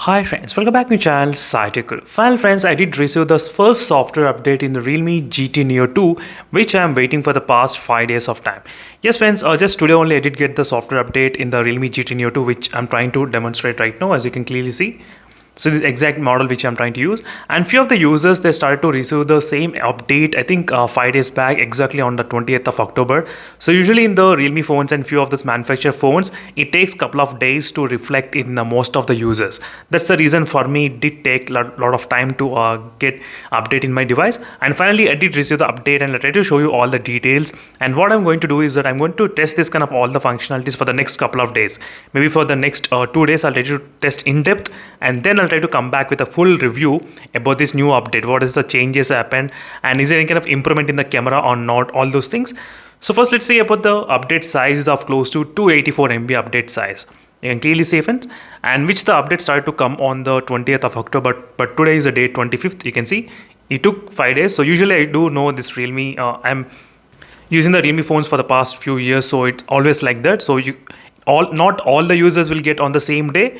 Hi friends, welcome back to my channel SciTech. Finally friends, I did receive the first software update in the Realme GT Neo 2, which I am waiting for the past 5 days of time. Yes friends, just today only I did get the software update in the Realme GT Neo 2, which I'm trying to demonstrate right now, as you can clearly see. So the exact model which I'm trying to use, and few of the users, they started to receive the same update, I think 5 days back, exactly on the 20th of October. So usually in the Realme phones and few of this manufacturer phones, it takes couple of days to reflect in most of the users. That's the reason for me it did take lot of time to get update in my device. And finally I did receive the update, and I'll try to show you all the details. And what I'm going to do is that I'm going to test this kind of all the functionalities for the next couple of days. Maybe for the next 2 days I'll try to test in depth, and then I'll try to come back with a full review about this new update. What is the changes happened, and is there any kind of improvement in the camera or not, all those things. So first let's see about the update size of close to 284 MB update size. You can clearly see friends, and which the update started to come on the 20th of October, but today is the date 25th. You can see it took 5 days. So usually I do know this Realme, I'm using the Realme phones for the past few years, so it's always like that. So not all the users will get on the same day.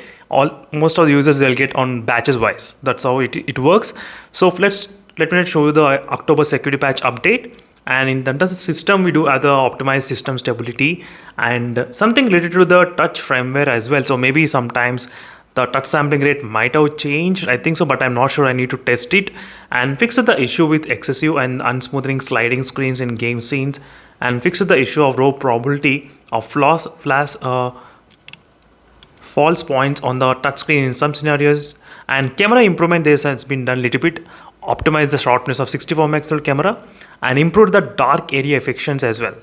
Most of the users will get on batches wise. That's how it works. So let me show you the October security patch update. And in terms of system, we do other optimized system stability and something related to the touch firmware as well. So maybe sometimes the touch sampling rate might have changed, I think so, but I'm not sure. I need to test it and fix the issue with excessive and unsmoothing sliding screens in game scenes, and fix the issue of low probability of false points on the touchscreen in some scenarios. And camera improvement, this has been done a little bit. Optimize the sharpness of 64 megapixel camera and improve the dark area effects as well.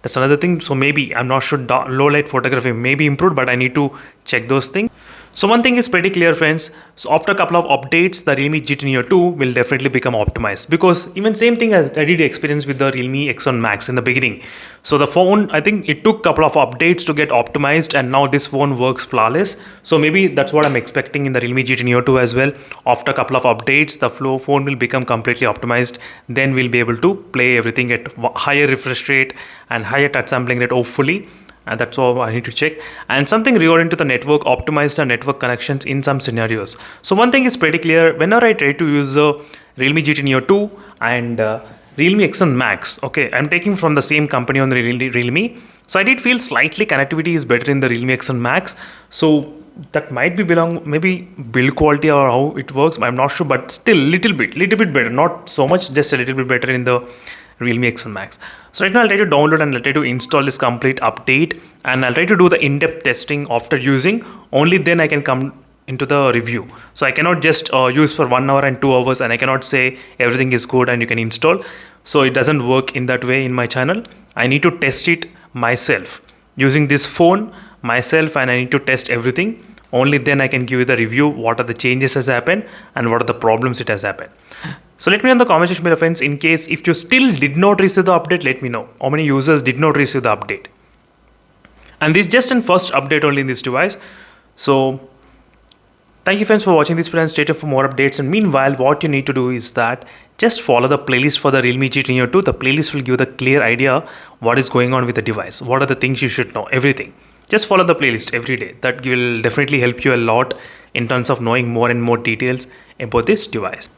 That's another thing. So maybe, I'm not sure, low light photography may be improved, but I need to check those things. So one thing is pretty clear friends. So after a couple of updates, the Realme GT Neo 2 will definitely become optimized, because even same thing as I did experience with the Realme X1 Max in the beginning. So the phone, I think it took a couple of updates to get optimized, and now this phone works flawless. So maybe that's what I'm expecting in the Realme GT Neo 2 as well. After a couple of updates, the phone will become completely optimized. Then we'll be able to play everything at higher refresh rate and higher touch sampling rate, hopefully. And that's all I need to check. And something regarding to the network, optimize the network connections in some scenarios. So one thing is pretty clear. Whenever I try to use the Realme GT Neo 2 and Realme X1 Max, okay, I'm taking from the same company on the Realme. So I did feel slightly connectivity is better in the Realme X1 Max. So that might be maybe build quality or how it works, I'm not sure, but still little bit better, not so much, just a little bit better in the Realme X1 Max. So right now I'll try to download and I'll try to install this complete update, and I'll try to do the in-depth testing after using. Only then I can come into the review. So I cannot just use for 1 hour and 2 hours, and I cannot say everything is good and you can install. So it doesn't work in that way in my channel. I need to test it myself using this phone myself, and I need to test everything. Only then I can give you the review, what are the changes has happened and what are the problems it has happened. So let me know in the comment section below friends, in case if you still did not receive the update, let me know how many users did not receive the update. And this is just in first update only in this device. So thank you friends for watching this video, and stay tuned for more updates. And meanwhile, what you need to do is that just follow the playlist for the Realme GT Neo 2. The playlist will give the clear idea what is going on with the device, what are the things you should know, everything. Just follow the playlist every day. That will definitely help you a lot in terms of knowing more and more details about this device.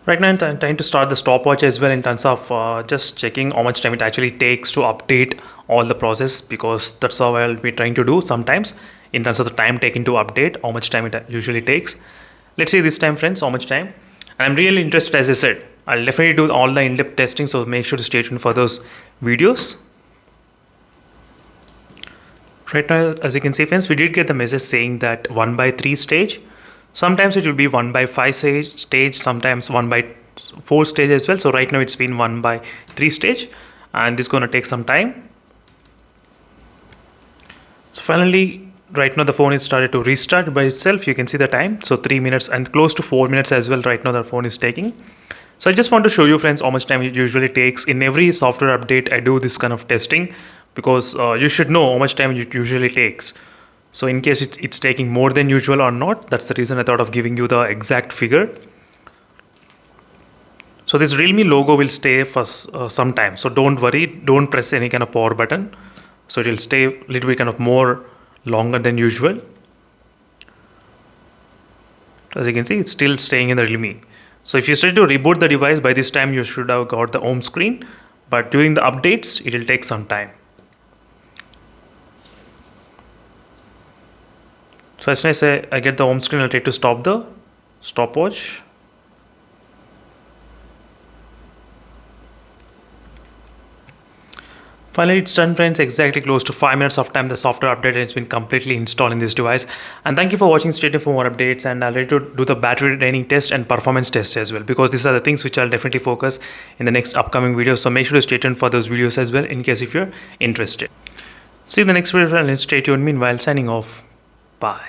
Right now I'm trying to start the stopwatch as well, in terms of just checking how much time it actually takes to update all the process, because that's how I'll be trying to do sometimes, in terms of the time taken to update, how much time it usually takes. Let's see this time friends how much time. And I'm really interested, as I said, I'll definitely do all the in-depth testing, so make sure to stay tuned for those videos. Right now, as you can see friends, we did get the message saying that 1/3 stage. Sometimes it will be 1/5 stage, sometimes 1/4 stage as well. So right now it's been 1/3 stage, and this is going to take some time. So finally, right now the phone is started to restart by itself. You can see the time. So 3 minutes and close to 4 minutes as well. Right now the phone is taking. So I just want to show you friends how much time it usually takes. In every software update, I do this kind of testing, because you should know how much time it usually takes. So in case it's taking more than usual or not, that's the reason I thought of giving you the exact figure. So this Realme logo will stay for some time. So don't worry, don't press any kind of power button. So it will stay a little bit kind of more longer than usual. As you can see, it's still staying in the Realme. So if you try to reboot the device, by this time you should have got the home screen, but during the updates it will take some time. So as soon as I get the home screen, I'll try to stop the stopwatch. Finally, it's done, friends. Exactly close to 5 minutes of time the software update has been completely installed in this device. And thank you for watching. Stay tuned for more updates, and I'll try to do the battery draining test and performance test as well, because these are the things which I'll definitely focus in the next upcoming videos. So make sure to stay tuned for those videos as well, in case if you're interested. See you in the next video, and stay tuned. Meanwhile, signing off. Bye.